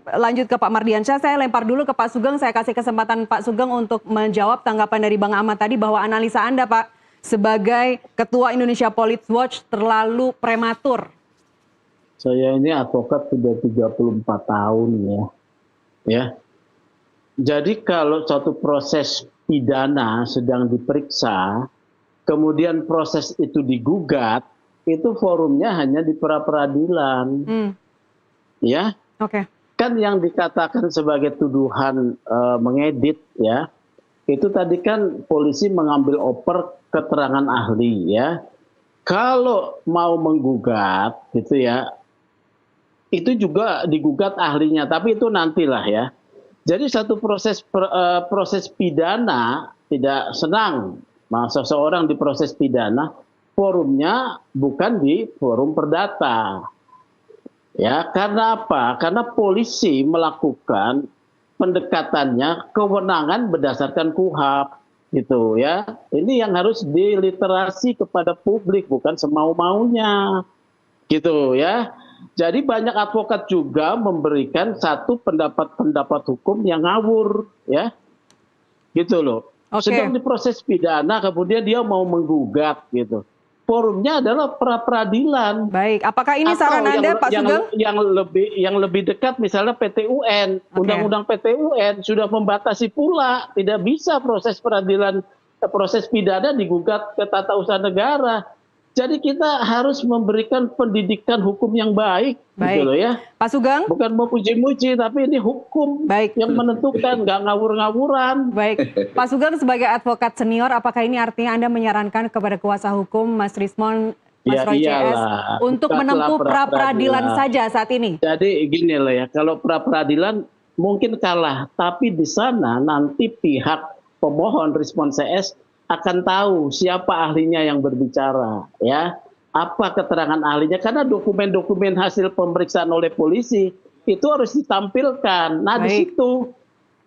lanjut ke Pak Mardiansyah, saya lempar dulu ke Pak Sugeng. Saya kasih kesempatan Pak Sugeng untuk menjawab tanggapan dari Bang Ahmad tadi bahwa analisa Anda, Pak, sebagai Ketua Indonesia Police Watch terlalu prematur. Saya ini advokat sudah 34 tahun ya. Jadi kalau suatu proses pidana sedang diperiksa, kemudian proses itu digugat, itu forumnya hanya di pra-peradilan. Ya. Oke. Kan yang dikatakan sebagai tuduhan mengedit ya, itu tadi kan polisi mengambil oper keterangan ahli ya. Kalau mau menggugat gitu ya, itu juga digugat ahlinya, tapi itu nantilah ya. Jadi satu proses pidana tidak senang seseorang di proses pidana, forumnya bukan di forum perdata. Ya, karena apa? Karena polisi melakukan pendekatannya kewenangan berdasarkan KUHP gitu ya. Ini yang harus diliterasi kepada publik, bukan semau-maunya gitu ya. Jadi banyak advokat juga memberikan satu pendapat hukum yang ngawur ya. Gitu loh. Sedang diproses pidana kemudian dia mau menggugat gitu. Forumnya adalah pra-peradilan. Baik, apakah ini saran Anda, Pak Sugeng? Yang lebih dekat misalnya PT UN, Undang-Undang PT UN sudah membatasi pula tidak bisa proses peradilan, proses pidana digugat ke tata usaha negara. Jadi kita harus memberikan pendidikan hukum yang baik, gitu loh ya. Pak Sugeng? Bukan mau puji-puji, tapi ini hukum yang menentukan, nggak ngawur-ngawuran. Baik, Pak Sugeng sebagai advokat senior, apakah ini artinya Anda menyarankan kepada kuasa hukum Mas Rismon, Mas Roy CS, untuk menempuh pra-peradilan saja saat ini? Jadi gini loh ya, kalau pra-peradilan mungkin kalah, tapi di sana nanti pihak pemohon Rismon CS akan tahu siapa ahlinya yang berbicara ya, apa keterangan ahlinya, karena dokumen-dokumen hasil pemeriksaan oleh polisi itu harus ditampilkan. Nah di situ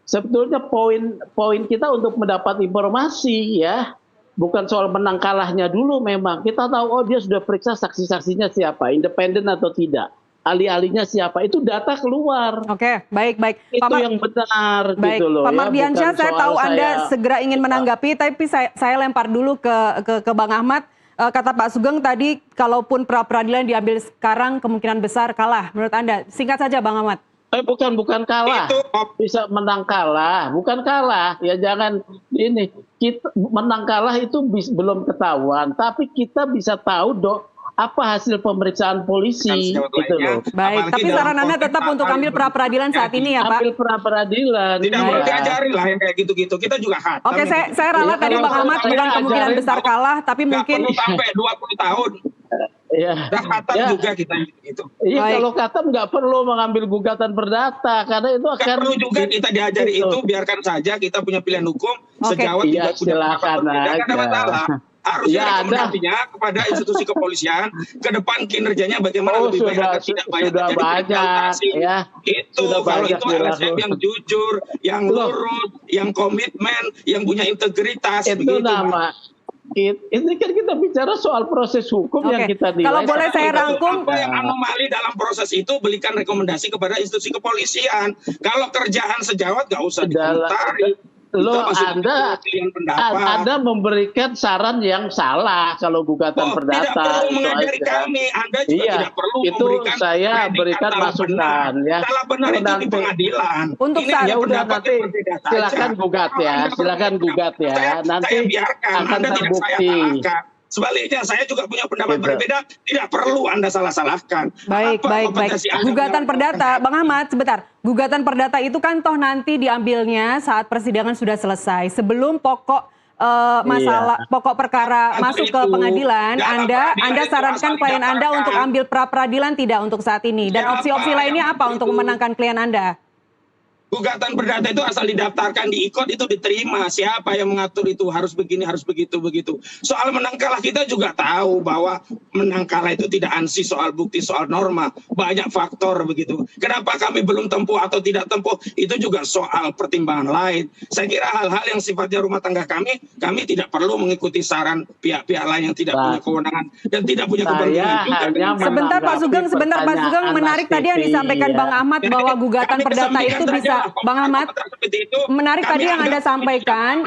sebetulnya poin kita untuk mendapat informasi ya, bukan soal menang kalahnya dulu. Memang kita tahu, oh dia sudah periksa saksi-saksinya siapa, independen atau tidak, ahli-ahlinya siapa, itu data keluar. Oke, baik. Itu yang benar. Baik, gitu loh, Pak Mardiansyah, saya tahu Anda segera ingin menanggapi, tapi saya lempar dulu ke Bang Ahmad. Kata Pak Sugeng tadi, kalaupun pra-peradilan diambil sekarang, kemungkinan besar kalah. Menurut Anda, singkat saja Bang Ahmad. Bukan kalah, bisa menang kalah, bukan kalah. Ya jangan ini, kita menang kalah itu belum ketahuan, tapi kita bisa tahu apa hasil pemeriksaan polisi gitu loh. Baik, tapi saran Anda tetap untuk ambil pra-peradilan saat ini ya Pak? Ambil pra-peradilan. Tidak perlu diajarin lah yang kayak gitu-gitu. Kita juga khatam. Oke, saya ralat tadi Bang Ahmad bukan kemungkinan besar kalah, tapi mungkin sampai 20 tahun. Iya. Dah khatam juga kita gitu. Iya, kalau khatam nggak perlu mengambil gugatan perdata, karena itu akan. Nggak perlu juga kita diajari itu, biarkan saja kita punya pilihan hukum. Sejauh tidak punya silakan aja. Tidak ada masalah. Harusnya rekomendasinya kepada institusi kepolisian ke depan kinerjanya bagaimana lebih baik agar tidak banyak terjadi ya. Itu kalau itu LSM yang jujur, yang lurus, yang komitmen, yang punya integritas. Itu nama. Ini kan kita bicara soal proses hukum yang kita nilai. Kalau boleh saya rangkum, apa yang anomali dalam proses itu, berikan rekomendasi kepada institusi kepolisian. Kalau kerjaan sejawat nggak usah dikomentari. Anda memberikan saran yang salah kalau gugatan perdata. Tidak perlu mengajari kami, Anda juga tidak perlu itu memberikan saya berikan masukan ya. Salah benar itu di pengadilan. Untuk ya udah nanti silakan gugat ya, nanti akan terbukti. Sebaliknya saya juga punya pendapat berbeda, tidak perlu Anda salah-salahkan. Baik. Gugatan perdata, Bang Ahmad, sebentar. Gugatan perdata itu kan toh nanti diambilnya saat persidangan sudah selesai. Sebelum pokok pokok perkara masuk ke pengadilan, Anda sarankan klien Anda untuk ambil pra-peradilan tidak untuk saat ini? Dan opsi-opsi lainnya apa untuk memenangkan klien Anda? Gugatan perdata itu asal didaftarkan di IKOT itu diterima. Siapa yang mengatur itu harus begini, harus begitu. Soal menang kalah kita juga tahu bahwa menang kalah itu tidak ansih soal bukti, soal norma. Banyak faktor begitu. Kenapa kami belum tempuh atau tidak tempuh, itu juga soal pertimbangan lain. Saya kira hal-hal yang sifatnya rumah tangga kami tidak perlu mengikuti saran pihak-pihak lain yang tidak punya kewenangan dan tidak punya kepentingan juga. Sebentar Pak Sugeng, menarik tadi yang disampaikan Bang Ahmad bahwa gugatan perdata itu bisa, Bang Ahmad, menarik tadi yang Anda sampaikan,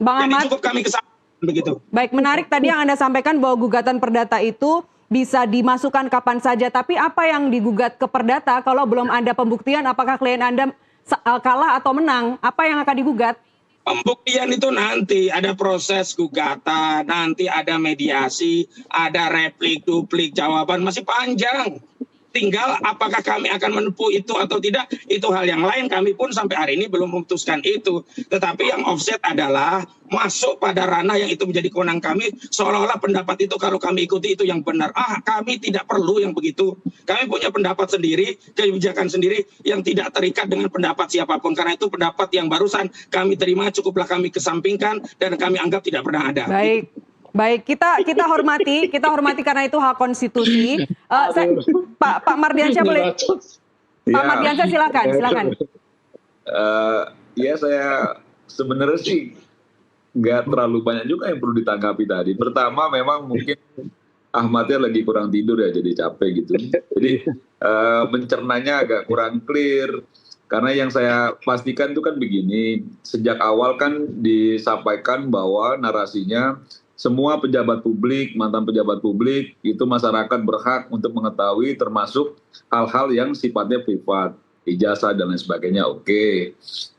Bang Ahmad, cukup kami kesampaikan begitu. Baik, menarik tadi yang Anda sampaikan bahwa gugatan perdata itu bisa dimasukkan kapan saja, tapi apa yang digugat ke perdata kalau belum ada pembuktian apakah klien Anda kalah atau menang, apa yang akan digugat? Pembuktian itu nanti ada proses gugatan, nanti ada mediasi, ada replik, duplik, jawaban, masih panjang. Tinggal apakah kami akan menempuh itu atau tidak, itu hal yang lain. Kami pun sampai hari ini belum memutuskan itu. Tetapi yang offset adalah masuk pada ranah yang itu menjadi kewenangan kami, seolah-olah pendapat itu kalau kami ikuti itu yang benar. Kami tidak perlu yang begitu. Kami punya pendapat sendiri, kebijakan sendiri yang tidak terikat dengan pendapat siapapun. Karena itu pendapat yang barusan kami terima, cukuplah kami kesampingkan dan kami anggap tidak pernah ada. Baik, kita hormati karena itu hak konstitusi. Pak Mardiansyah boleh? Pak Mardiansyah silakan. Ya, saya sebenarnya sih nggak terlalu banyak juga yang perlu ditanggapi tadi. Pertama, memang mungkin Ahmadnya lagi kurang tidur ya, jadi capek gitu. Jadi mencernanya agak kurang clear. Karena yang saya pastikan itu kan begini, sejak awal kan disampaikan bahwa narasinya semua pejabat publik, mantan pejabat publik, itu masyarakat berhak untuk mengetahui termasuk hal-hal yang sifatnya privat, ijazah dan lain sebagainya, oke.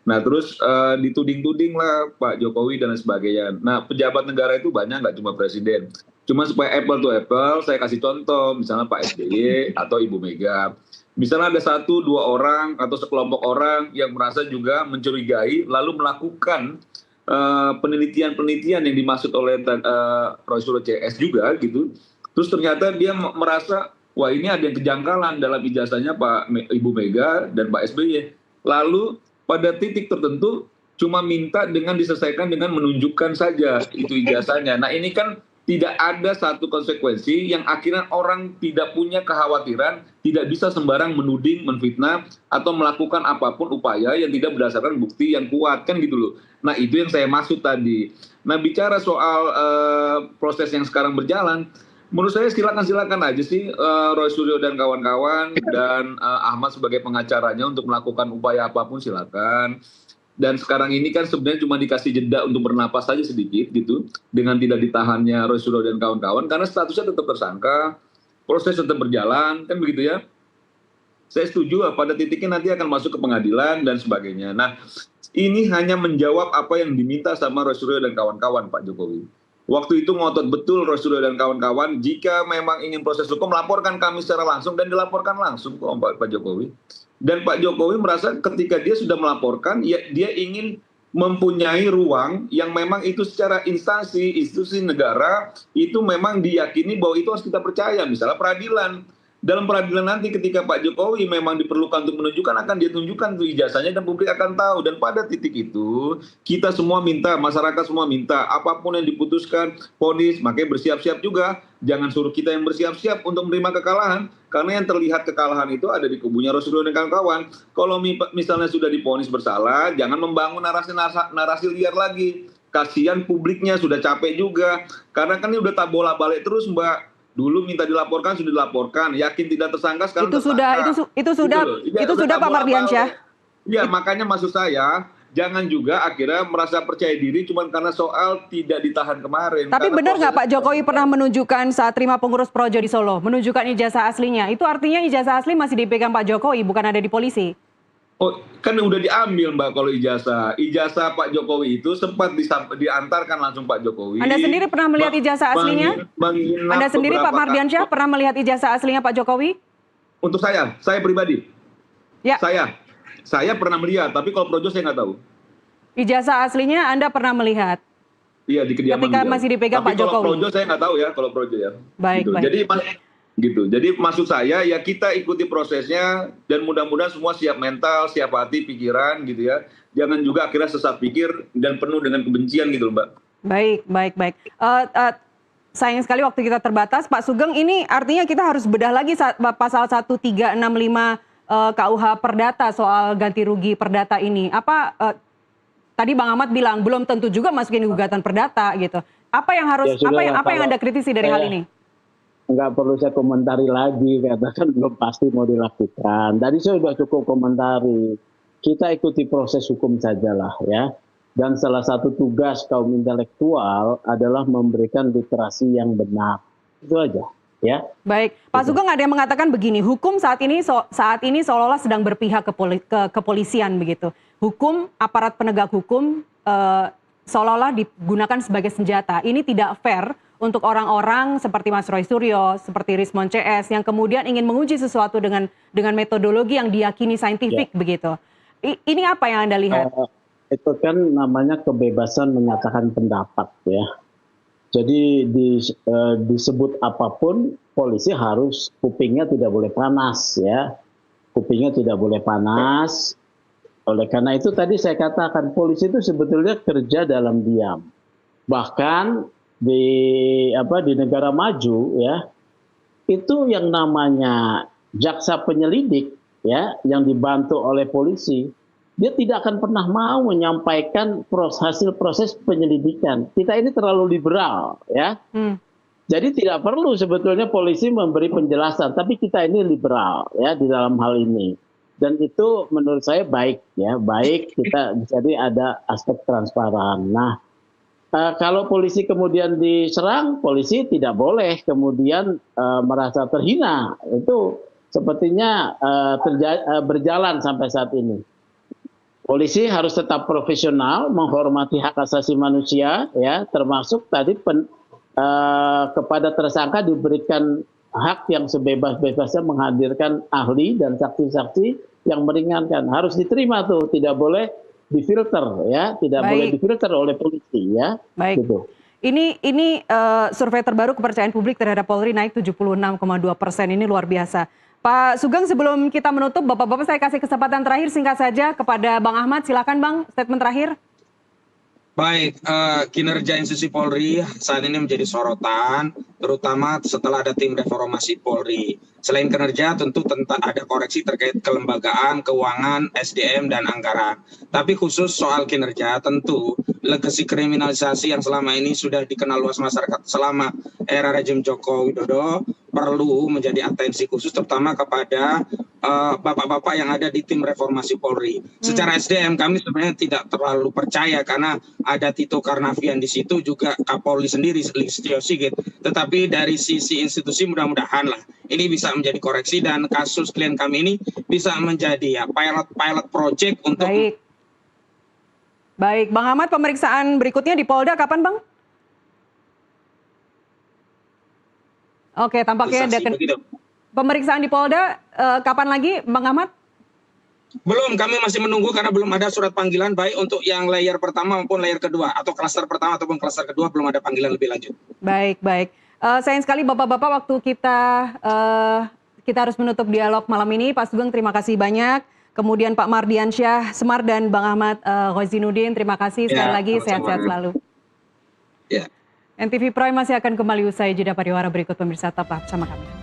Nah terus dituding-tuding lah Pak Jokowi dan lain sebagainya. Nah pejabat negara itu banyak, nggak cuma presiden. Cuma supaya apple to apple, saya kasih contoh, misalnya Pak SBY atau Ibu Mega. Misalnya ada 1-2 orang atau sekelompok orang yang merasa juga mencurigai, lalu melakukan penelitian-penelitian yang dimaksud oleh Roy Suryo CS juga gitu. Terus ternyata dia merasa wah ini ada yang kejanggalan dalam ijazahnya Pak Ibu Mega dan Pak SBY. Lalu pada titik tertentu cuma minta dengan diselesaikan dengan menunjukkan saja itu ijazahnya. Nah ini kan tidak ada satu konsekuensi yang akhirnya orang tidak punya kekhawatiran, tidak bisa sembarang menuding, menfitnah, atau melakukan apapun upaya yang tidak berdasarkan bukti yang kuat, kan gitu loh. Nah itu yang saya maksud tadi. Nah bicara soal proses yang sekarang berjalan, menurut saya silakan aja sih Roy Suryo dan kawan-kawan dan Ahmad sebagai pengacaranya untuk melakukan upaya apapun silakan. Dan sekarang ini kan sebenarnya cuma dikasih jeda untuk bernapas saja sedikit gitu dengan tidak ditahannya Roy Suryo dan kawan-kawan karena statusnya tetap tersangka, proses tetap berjalan kan begitu ya. Saya setuju pada titiknya nanti akan masuk ke pengadilan dan sebagainya. Nah ini hanya menjawab apa yang diminta sama Roy Suryo dan kawan-kawan Pak Jokowi. Waktu itu ngotot betul Roy Suryo dan kawan-kawan jika memang ingin proses hukum laporkan kami secara langsung dan dilaporkan langsung kok Pak Jokowi. Dan Pak Jokowi merasa ketika dia sudah melaporkan, ya, dia ingin mempunyai ruang yang memang itu secara institusi negara, itu memang diyakini bahwa itu harus kita percaya. Misalnya peradilan. Dalam peradilan nanti ketika Pak Jokowi memang diperlukan untuk menunjukkan, akan dia tunjukkan tuh ijazahnya dan publik akan tahu. Dan pada titik itu, kita semua minta, masyarakat semua minta, apapun yang diputuskan, vonis, makanya bersiap-siap juga. Jangan suruh kita yang bersiap-siap untuk menerima kekalahan. Karena yang terlihat kekalahan itu ada di kubunya Roy Suryo dan kawan-kawan. Kalau misalnya sudah divonis bersalah, jangan membangun narasi liar lagi. Kasihan publiknya, sudah capek juga. Karena kan ini udah tak bola-balik terus Mbak. Dulu minta dilaporkan, sudah dilaporkan. Yakin tidak tersangka, sekarang tersangka. Itu sudah Pak Mardiansyah. Ya, makanya maksud saya, jangan juga akhirnya merasa percaya diri cuma karena soal tidak ditahan kemarin. Tapi benar nggak Pak Jokowi pernah menunjukkan saat terima pengurus Projo di Solo, menunjukkan ijazah aslinya? Itu artinya ijazah asli masih dipegang Pak Jokowi, bukan ada di polisi? Oh, kan udah diambil Mbak kalau ijazah. Ijazah Pak Jokowi itu sempat diantarkan langsung Pak Jokowi. Anda sendiri pernah melihat ijazah aslinya? Anda sendiri Pak Mardiansyah pernah melihat ijazah aslinya Pak Jokowi? Untuk saya pribadi. Ya. Saya pernah melihat, tapi kalau Projo saya nggak tahu. Ijazah aslinya Anda pernah melihat? Iya, di kediaman ketika masih dipegang Pak Jokowi. Kalau Projo saya nggak tahu ya, kalau Projo ya. Baik, gitu. baik. Jadi gitu. Jadi maksud saya ya kita ikuti prosesnya dan mudah-mudahan semua siap mental, siap hati, pikiran gitu ya. Jangan juga akhirnya sesat pikir dan penuh dengan kebencian gitu Mbak. Baik, baik, baik. Sayang sekali waktu kita terbatas. Pak Sugeng, ini artinya kita harus bedah lagi pasal 1365 KUH Perdata soal ganti rugi perdata ini. Tadi Bang Ahmad bilang belum tentu juga masukin gugatan perdata gitu. Apa yang harus apa yang Anda kritisi dari hal ini? Nggak perlu saya komentari lagi, katakan belum pasti mau dilakukan. Tadi saya sudah cukup komentari. Kita ikuti proses hukum sajalah ya. Dan salah satu tugas kaum intelektual adalah memberikan literasi yang benar. Itu aja, ya. Baik, Pak Sugeng, ada yang mengatakan begini, hukum saat ini seolah-olah sedang berpihak ke kepolisian begitu. Hukum, aparat penegak hukum seolah-olah digunakan sebagai senjata. Ini tidak fair untuk orang-orang seperti Mas Roy Suryo, seperti Rismon CS yang kemudian ingin menguji sesuatu dengan metodologi yang diyakini saintifik begitu. Ini apa yang Anda lihat? Itu kan namanya kebebasan menyatakan pendapat ya. Jadi disebut apapun, polisi harus kupingnya tidak boleh panas ya. Kupingnya tidak boleh panas. Oleh karena itu tadi saya katakan polisi itu sebetulnya kerja dalam diam. Bahkan di negara maju ya, itu yang namanya jaksa penyelidik ya, yang dibantu oleh polisi, dia tidak akan pernah mau menyampaikan hasil proses penyelidikan. Kita ini terlalu liberal, ya. Jadi tidak perlu sebetulnya polisi memberi penjelasan, tapi kita ini liberal, ya, di dalam hal ini. Dan itu menurut saya baik, ya, baik kita jadi ada aspek transparan. Nah, kalau polisi kemudian diserang, polisi tidak boleh kemudian merasa terhina. Itu sepertinya berjalan sampai saat ini. Polisi harus tetap profesional, menghormati hak asasi manusia, ya, termasuk tadi kepada tersangka diberikan hak yang sebebas-bebasnya menghadirkan ahli dan saksi-saksi yang meringankan. Harus diterima tuh, tidak boleh difilter, ya, tidak boleh difilter oleh polisi, ya. Baik. Gitu. Ini survei terbaru kepercayaan publik terhadap Polri naik 76,2%. Ini luar biasa. Pak Sugeng, sebelum kita menutup, Bapak-Bapak saya kasih kesempatan terakhir singkat saja kepada Bang Ahmad. Silakan Bang, statement terakhir. Baik, kinerja institusi Polri saat ini menjadi sorotan, terutama setelah ada tim reformasi Polri. Selain kinerja, tentu ada koreksi terkait kelembagaan, keuangan, SDM, dan anggaran. Tapi khusus soal kinerja, tentu legasi kriminalisasi yang selama ini sudah dikenal luas masyarakat selama era rejim Joko Widodo perlu menjadi atensi khusus, terutama kepada bapak-bapak yang ada di tim reformasi Polri. Secara SDM kami sebenarnya tidak terlalu percaya karena ada Tito Karnavian di situ, juga Kapolri sendiri Listio Sigit. Tetapi dari sisi institusi mudah-mudahan lah ini bisa menjadi koreksi dan kasus klien kami ini bisa menjadi ya pilot project untuk. Baik, Bang Ahmad, pemeriksaan berikutnya di Polda kapan, Bang? Oke, tampaknya ada pemeriksaan di Polda kapan lagi, Bang Ahmad? Belum, kami masih menunggu karena belum ada surat panggilan baik untuk yang layer pertama maupun layer kedua, atau klaster pertama ataupun klaster kedua belum ada panggilan lebih lanjut. Baik, baik. Sayang sekali Bapak-Bapak waktu kita harus menutup dialog malam ini. Pak Sugeng, terima kasih banyak. Kemudian Pak Mardiansyah Semar dan Bang Ahmad Ghozinuddin, terima kasih sekali lagi, sehat-sehat selalu. Ya. NTV Prime masih akan kembali usai jeda pariwara berikut, pemirsa, tetap bersama kami.